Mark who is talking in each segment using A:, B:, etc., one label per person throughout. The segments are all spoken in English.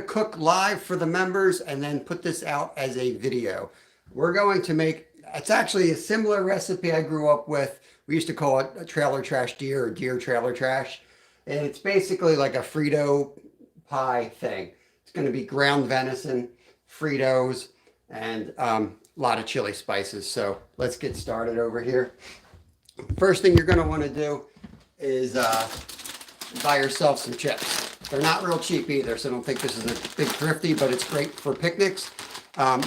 A: cook live for the members and then put this out as a video. We're going to make, it's actually a similar recipe I grew up with. We used to call it a trailer trash deer or deer trailer trash. And it's basically like a Frito pie thing. It's going to be ground venison, Fritos, and a lot of chili spices. So let's get started over here. First thing you're going to want to do is buy yourself some chips. They're not real cheap either, so don't think this is a big thrifty, but it's great for picnics.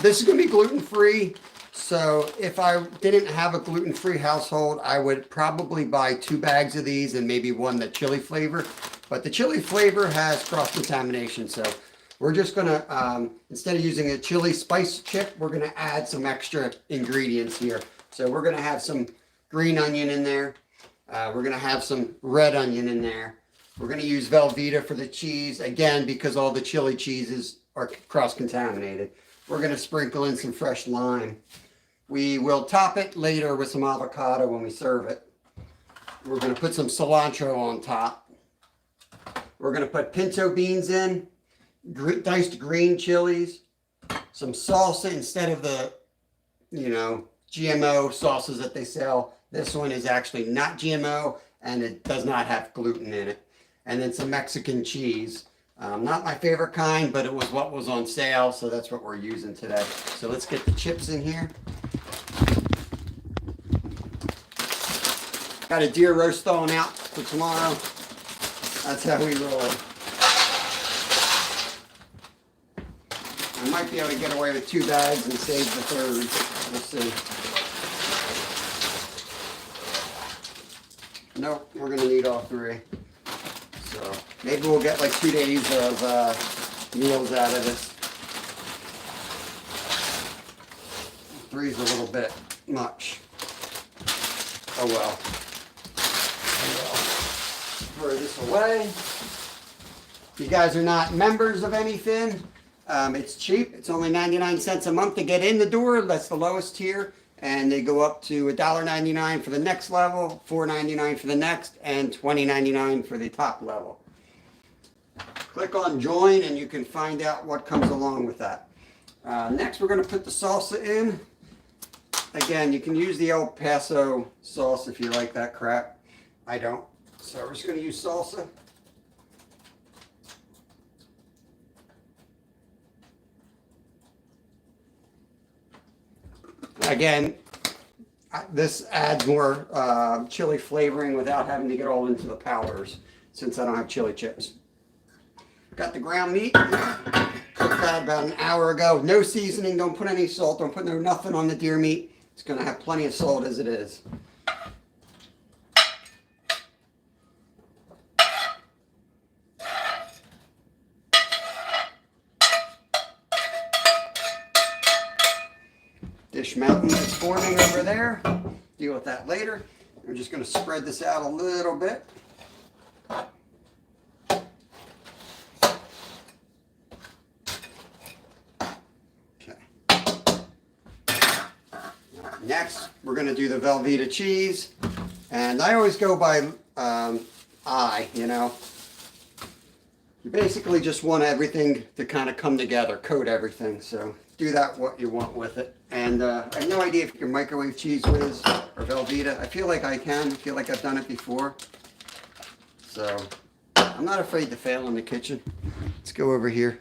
A: This is going to be gluten-free, so if I didn't have a gluten-free household, I would probably buy 2 bags of these and maybe one that chili flavor. But the chili flavor has cross-contamination, so we're just going to, instead of using a chili spice chip, we're going to add some extra ingredients here. So we're going to have some green onion in there. We're going to have some red onion in there. We're going to use Velveeta for the cheese, again, because all the chili cheeses are cross-contaminated. We're going to sprinkle in some fresh lime. We will top it later with some avocado when we serve it. We're going to put some cilantro on top. We're going to put pinto beans in, diced green chilies, some salsa instead of the, GMO sauces that they sell. This one is actually not GMO, and it does not have gluten in it. And then some Mexican cheese. Not my favorite kind, but it was what was on sale, so that's what we're using today. So let's get the chips in here. Got a deer roast thawing out for tomorrow. That's how we roll. I might be able to get away with 2 bags and save the third. We'll see. Nope, we're going to need all 3. So maybe we'll get like 2 days of meals out of this. 3's a little bit much. Oh well. Throw this away. If you guys are not members of anything, it's cheap. It's only 99 cents a month to get in the door. That's the lowest tier. And they go up to $1.99 for the next level, $4.99 for the next, and $20.99 for the top level. Click on join and you can find out what comes along with that. Next we're going to put the salsa in. Again, you can use the El Paso sauce if you like that crap. I don't. So we're just going to use salsa. Again, this adds more chili flavoring without having to get all into the powders, since I don't have chili chips. Got the ground meat. Cooked that about an hour ago. No seasoning. Don't put any salt. Don't put nothing on the deer meat. It's going to have plenty of salt as it is. Dish mountain is forming over there. Deal with that later. We're just going to spread this out a little bit. Okay. Next, we're going to do the Velveeta cheese. And I always go by You basically just want everything to kind of come together, coat everything. So do that what you want with it. And I have no idea if you can microwave Cheese Whiz or Velveeta. I feel like I can. I feel like I've done it before. So I'm not afraid to fail in the kitchen. Let's go over here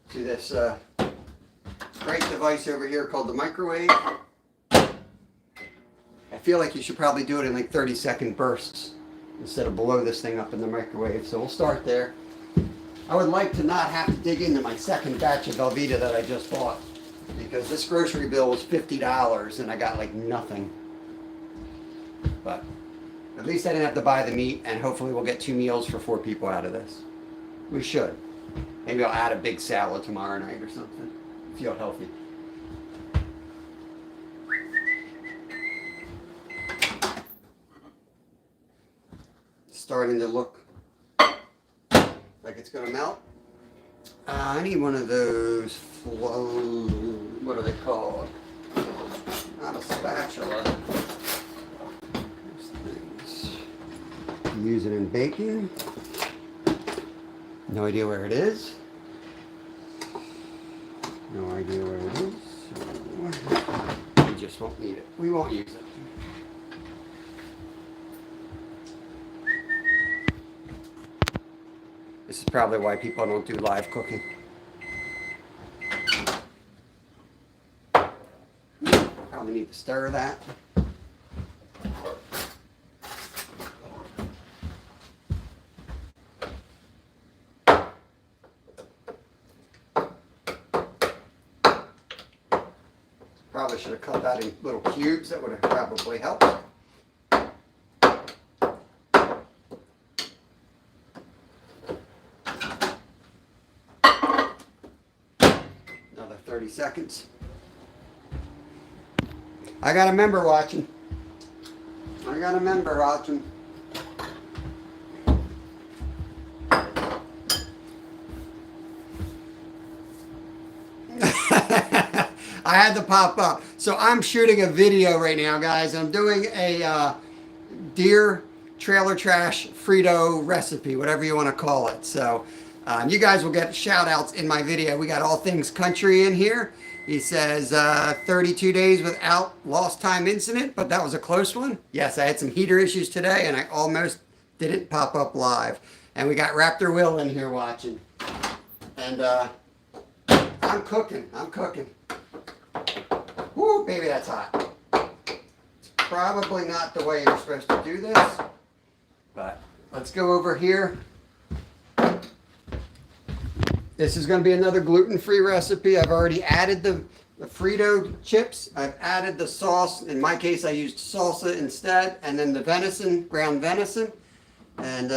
A: to this great device over here called the microwave. I feel like you should probably do it in like 30-second bursts instead of blow this thing up in the microwave. So we'll start there. I would like to not have to dig into my second batch of Velveeta that I just bought, because this grocery bill was $50 and I got like nothing. But at least I didn't have to buy the meat, and hopefully we'll get 2 meals for 4 people out of this. We should. Maybe I'll add a big salad tomorrow night or something. Feel healthy. Starting to look like it's going to melt. I need one of those what are they called? Not a spatula. Those things. You use it in baking. Okay. No idea where it is. No idea where it is. We just won't need it. We won't use it. This is probably why people don't do live cooking. Probably need to stir that. Probably should have cut that in little cubes. That would have probably helped. Another 30 seconds. I got a member watching. I got a member watching. I had to pop up. So I'm shooting a video right now, guys. I'm doing a deer trailer trash Frito recipe, whatever you want to call it. So you guys will get shout outs in my video. We got all things country in here. He says 32 days without lost time incident, but that was a close one. Yes, I had some heater issues today and I almost didn't pop up live. And we got Raptor Will in here watching. And I'm cooking. I'm cooking. Woo, baby, that's hot. It's probably not the way you're supposed to do this, but let's go over here. This is going to be another gluten-free recipe. I've already added the Frito chips. I've added the sauce. In my case, I used salsa instead, and then the venison, ground venison. And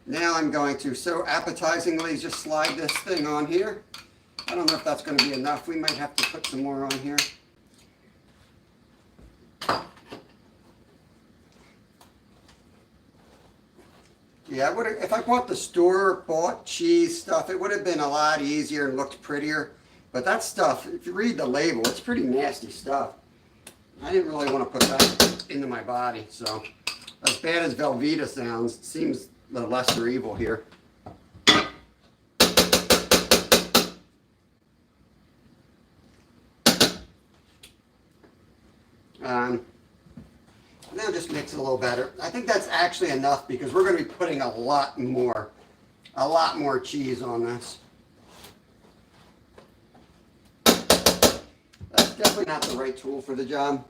A: now I'm going to so appetizingly just slide this thing on here. I don't know if that's going to be enough. We might have to put some more on here. Yeah, if I bought the store-bought cheese stuff, it would have been a lot easier and looked prettier. But that stuff, if you read the label, it's pretty nasty stuff. I didn't really want to put that into my body. So, as bad as Velveeta sounds, it seems the lesser evil here. Now just mix it a little better. I think that's actually enough because we're going to be putting a lot more cheese on this. That's definitely not the right tool for the job.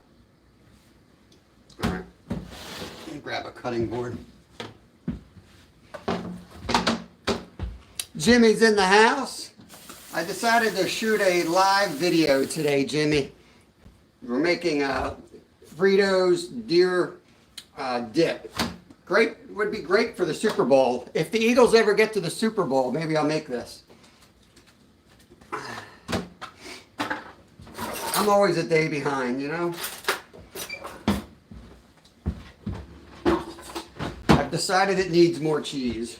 A: All right, let me grab a cutting board. Jimmy's in the house. I decided to shoot a live video today, Jimmy. We're making Frito's deer dip. Great, would be great for the Super Bowl. If the Eagles ever get to the Super Bowl, maybe I'll make this. I'm always a day behind, you know. I've decided it needs more cheese.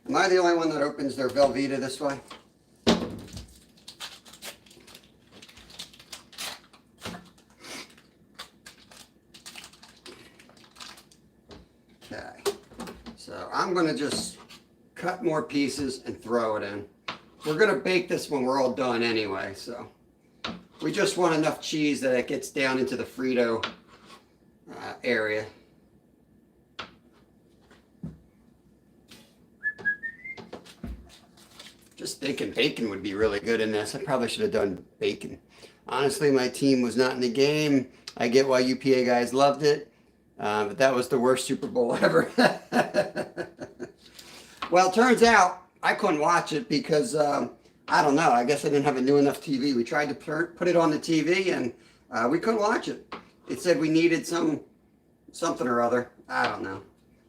A: Am I the only one that opens their Velveeta this way? Okay, so I'm going to just cut more pieces and throw it in. We're going to bake this when we're all done anyway, so we just want enough cheese that it gets down into the Frito area. Just thinking bacon would be really good in this. I probably should have done bacon. Honestly, my team was not in the game. I get why UPA guys loved it. But that was the worst Super Bowl ever. Well, it turns out I couldn't watch it because, I don't know, I guess I didn't have a new enough TV. We tried to put it on the TV and we couldn't watch it. It said we needed something or other. I don't know.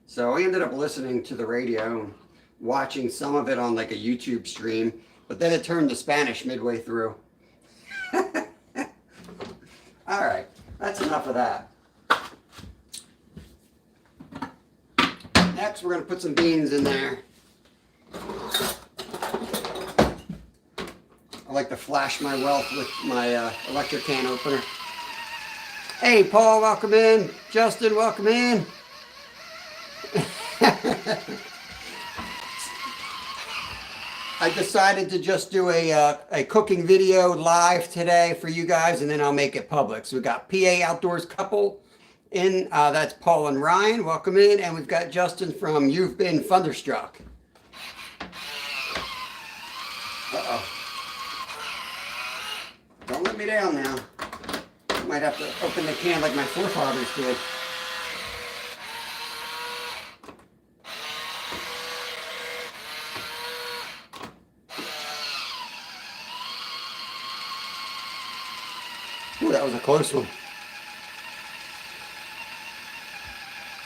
A: So we ended up listening to the radio and watching some of it on like a YouTube stream. But then it turned to Spanish midway through. All right, that's enough of that. Next, we're going to put some beans in there. I like to flash my wealth with my electric can opener. Hey, Paul, welcome in. Justin, welcome in. I decided to just do a cooking video live today for you guys, and then I'll make it public. So we got PA Outdoors couple in. That's Paul and Ryan. Welcome in, and we've got Justin from You've Been Thunderstruck. Uh-oh. Don't let me down now. I might have to open the can like my forefathers did. Ooh, that was a close one.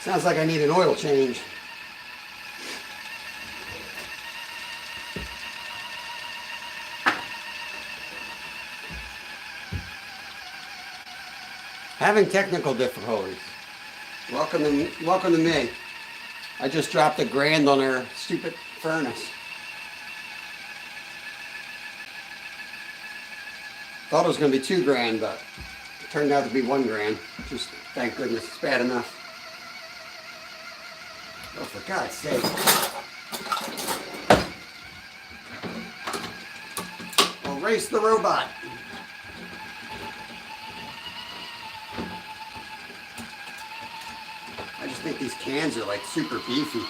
A: Sounds like I need an oil change. Having technical difficulties. Welcome to me. I just dropped $1,000 on our stupid furnace. Thought it was going to be $2,000, but it turned out to be $1,000. Just thank goodness, it's bad enough. Oh, for God's sake! Well, race the robot. I just think these cans are like super beefy.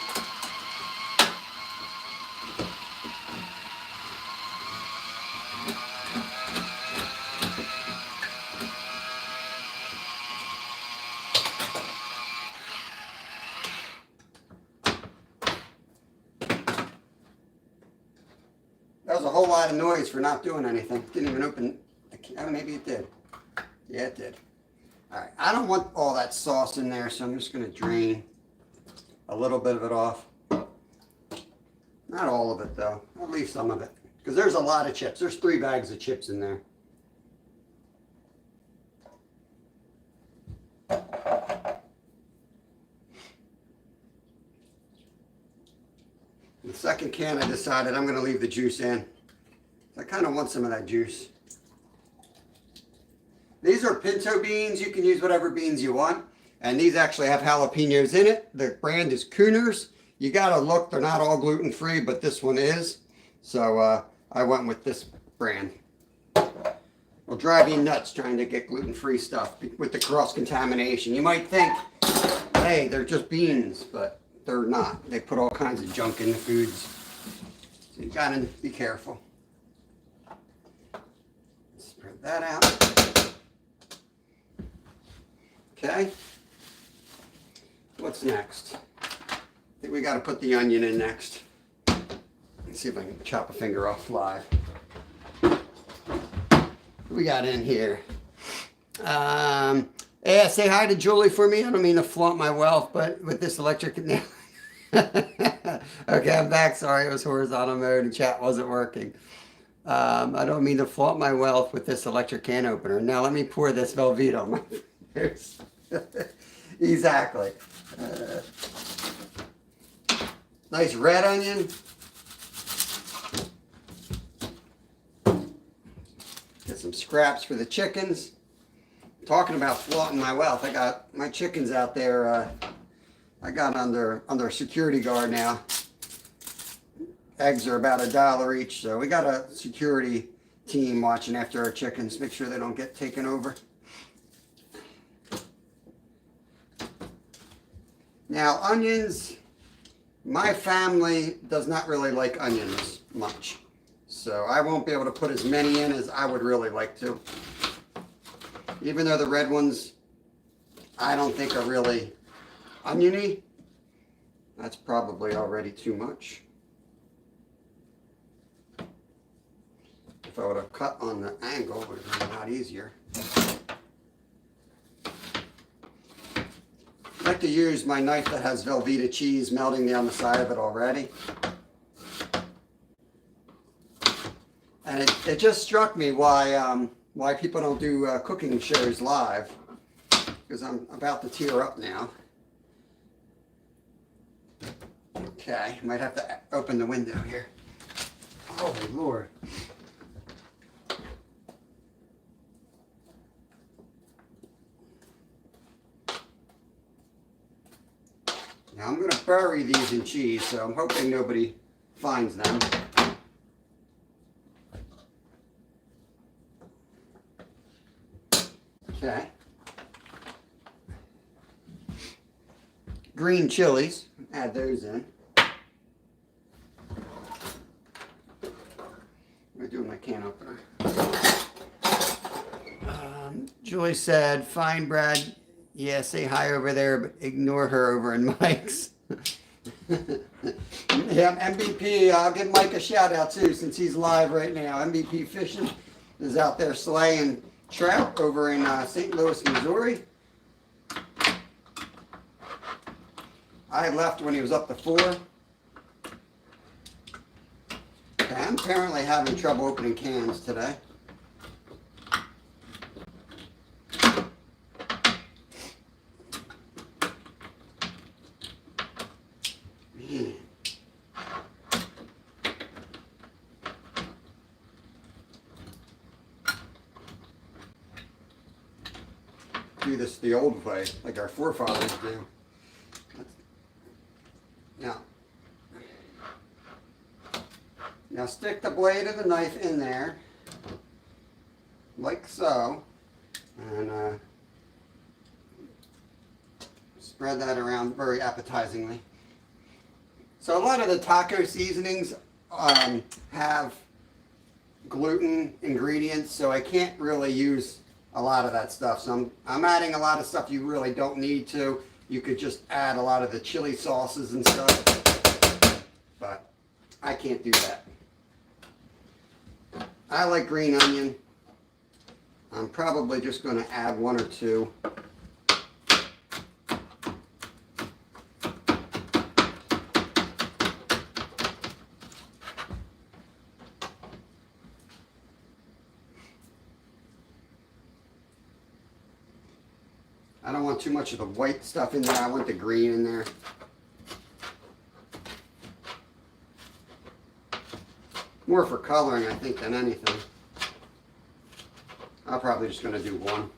A: That was a whole lot of noise for not doing anything. Didn't even open the can. Oh, maybe it did. Yeah, it did. All right, I don't want all that sauce in there, so I'm just going to drain a little bit of it off. Not all of it, though. I'll leave some of it, because there's a lot of chips. There's 3 bags of chips in there. The second can, I decided I'm going to leave the juice in. I kind of want some of that juice. These are pinto beans. You can use whatever beans you want. And these actually have jalapenos in it. The brand is Cooners. You got to look. They're not all gluten-free, but this one is. So I went with this brand. Will drive you nuts trying to get gluten-free stuff with the cross-contamination. You might think, hey, they're just beans, but they're not. They put all kinds of junk in the foods. So you got to be careful. Spread that out. Okay, what's next? I think we got to put the onion in next. Let's see if I can chop a finger off live. What we got in here? Yeah, say hi to Julie for me. I don't mean to flaunt my wealth, but with this electric nail. Okay, I'm back. Sorry, it was horizontal mode and chat wasn't working. I don't mean to flaunt my wealth with this electric can opener. Now let me pour this Velveeta on my fingers. Exactly. Nice red onion. Get some scraps for the chickens. Talking about flaunting my wealth, I got my chickens out there. I got under security guard now. Eggs are about $1 each, so we got a security team watching after our chickens, make sure they don't get taken over. Now, onions, my family does not really like onions much. So I won't be able to put as many in as I would really like to. Even though the red ones, I don't think are really oniony. That's probably already too much. If I would have cut on the angle, it would have been a lot easier. I like to use my knife that has Velveeta cheese melting down the side of it already. And it just struck me why people don't do cooking shows live, because I'm about to tear up now. Okay, might have to open the window here. Holy Lord. Now I'm going to bury these in cheese, so I'm hoping nobody finds them. Okay. Green chilies, add those in. I'm doing my can opener. Julie said, "Fine, Brad. Yeah, say hi over there, but ignore her over in Mike's." Yeah, MVP. I'll give Mike a shout out too, since he's live right now. MVP Fishing is out there slaying trout over in St. Louis, Missouri. I left when he was up to 4. Okay, I'm apparently having trouble opening cans today. Man. Do this the old way, like our forefathers do. Now stick the blade of the knife in there, like so, and spread that around very appetizingly. So a lot of the taco seasonings have gluten ingredients, so I can't really use a lot of that stuff. So I'm adding a lot of stuff you really don't need to. You could just add a lot of the chili sauces and stuff, but I can't do that. I like green onion. I'm probably just going to add 1 or 2. I don't want too much of the white stuff in there. I want the green in there. More for coloring, I think, than anything. I'm probably just going to do 1.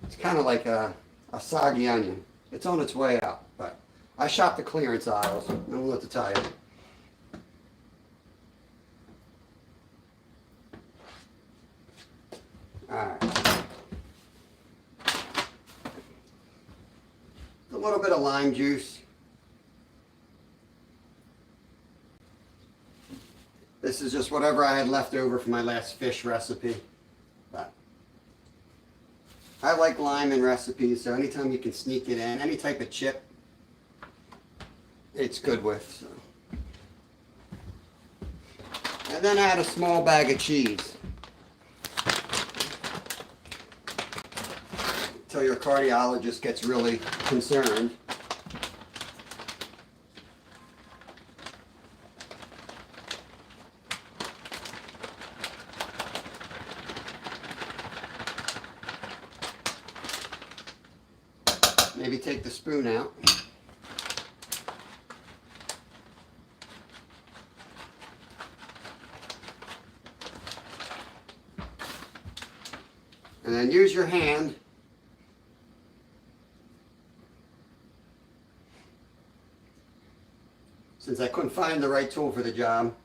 A: It's kind of like a soggy onion. It's on its way out, but I shop the clearance aisles. I don't know what to tell you. Alright. A little bit of lime juice. This is just whatever I had left over from my last fish recipe. But I like lime in recipes, so anytime you can sneak it in, any type of chip, it's good with. So. And then add a small bag of cheese. Until your cardiologist gets really concerned. Maybe take the spoon out. And then use your hand since I couldn't find the right tool for the job,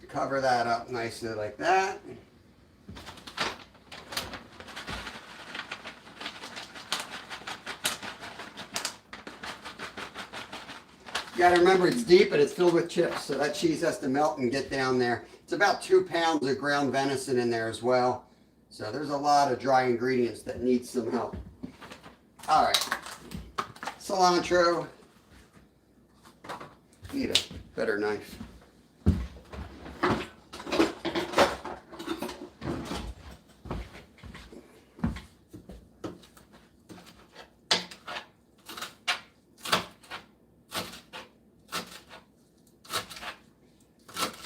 A: to cover that up nicely like that. You gotta remember it's deep and it's filled with chips, so that cheese has to melt and get down there. It's about 2 pounds of ground venison in there as well. So there's a lot of dry ingredients that need some help. All right, cilantro. Need a better knife.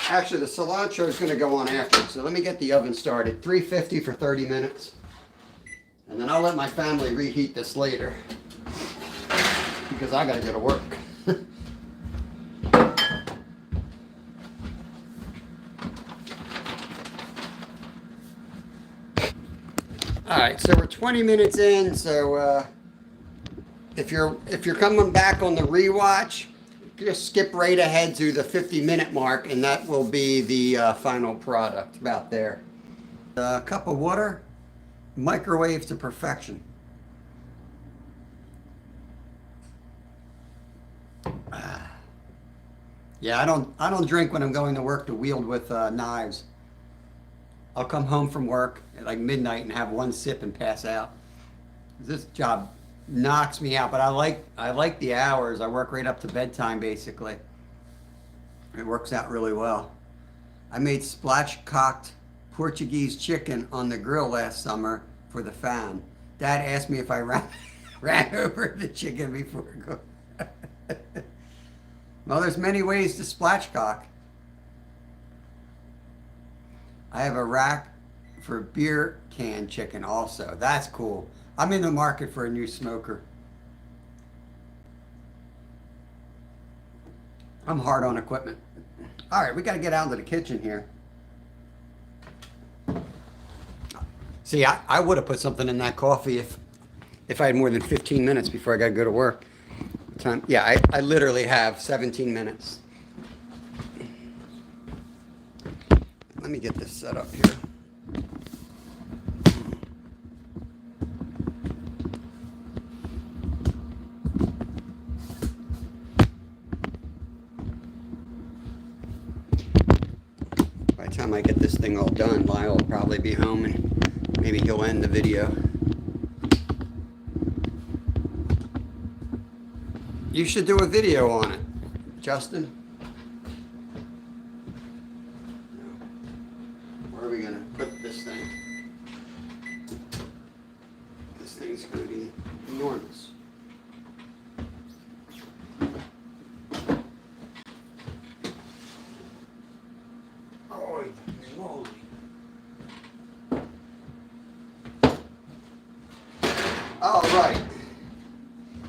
A: Actually, the cilantro is going to go on after, so let me get the oven started. 350 for 30 minutes. And then I'll let my family reheat this later, because I got to go to work. All right, so we're 20 minutes in. So if you're coming back on the rewatch, just skip right ahead to the 50-minute mark, and that will be the final product about there. A cup of water, microwave to perfection. Yeah, I don't drink when I'm going to work to wield with knives. I'll come home from work at like midnight and have one sip and pass out. This job knocks me out, but I like the hours. I work right up to bedtime basically. It works out really well. I made splash-cocked Portuguese chicken on the grill last summer for the fan. Dad asked me if I ran over the chicken before going. Well, there's many ways to splatchcock. I have a rack for beer can chicken also. That's cool. I'm in the market for a new smoker. I'm hard on equipment. All right, we got to get out into the kitchen here. See, I would have put something in that coffee if I had more than 15 minutes before I got to go to work. Yeah, I literally have 17 minutes. Let me get this set up here. By the time I get this thing all done, Lyle will probably be home and maybe he'll end the video. You should do a video on it, Justin. Where are we going to put this thing? This thing's going to be enormous. Holy moly. All right.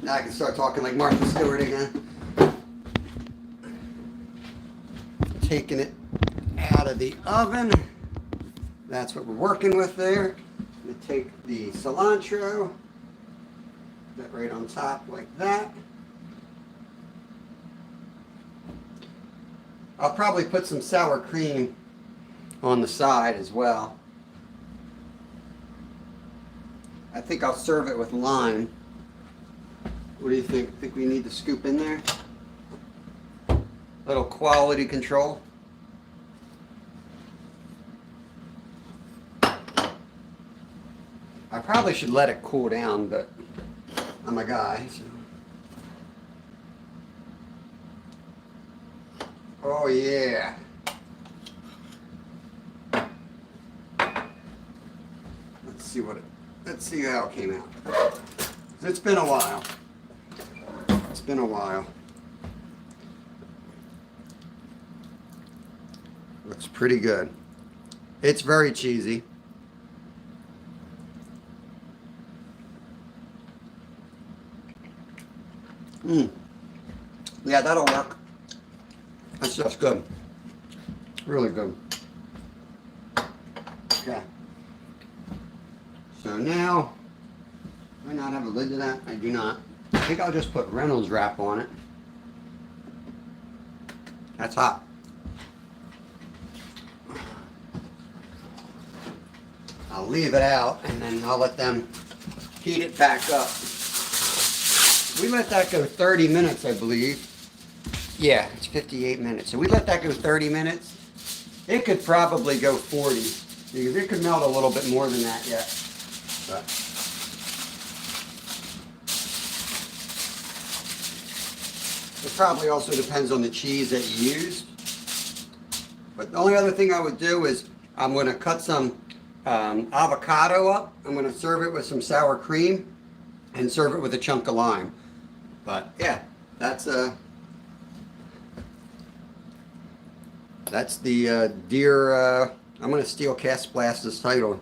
A: Now I can start talking like Martha Stewart again. Taking it out of the oven. That's what we're working with there. I'm going to take the cilantro, put that right on top like that. I'll probably put some sour cream on the side as well. I think I'll serve it with lime. What do you think? Think we need to scoop in there? Little quality control. I probably should let it cool down, but I'm a guy, so. Oh yeah. Let's see how it came out. It's been a while. It's been a while. Looks pretty good. It's very cheesy. Yeah, that'll work. That's just good. Really good. Okay. So now, do I not have a lid to that? I do not. I think I'll just put Reynolds wrap on it. That's hot. I'll leave it out and then I'll let them heat it back up. We let that go 30 minutes, I believe. Yeah, it's 58 minutes. So we let that go 30 minutes. It could probably go 40 because it could melt a little bit more than that yet. But it probably also depends on the cheese that you used. But the only other thing I would do is I'm going to cut some avocado up. I'm going to serve it with some sour cream and serve it with a chunk of lime. But yeah, that's the deer. I'm going to steal Cast Blast's title.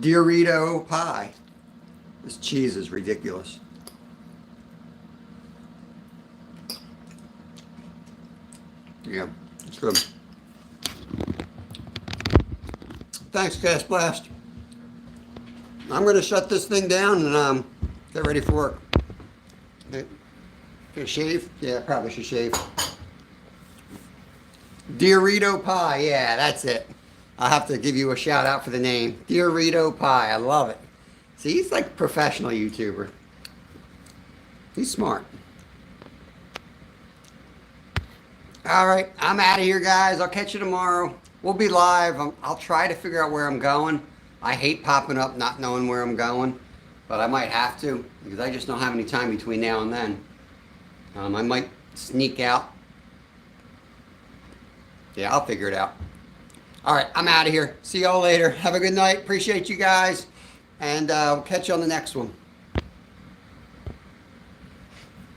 A: Deerito Pie. This cheese is ridiculous. Yeah, it's good. Thanks, Gas Blast. I'm going to shut this thing down and get ready for work. Okay. Should I shave? Yeah, I probably should shave. Deerito Pie. Yeah, that's it. I'll have to give you a shout out for the name. Deerito Pie. I love it. See, he's like a professional YouTuber. He's smart. All right, I'm out of here, guys. I'll catch you tomorrow. We'll be live. I'll try to figure out where I'm going. I hate popping up not knowing where I'm going, but I might have to because I just don't have any time between now and then. I might sneak out. Yeah, I'll figure it out. All right, I'm out of here. See y'all later. Have a good night. Appreciate you guys, and we'll catch you on the next one.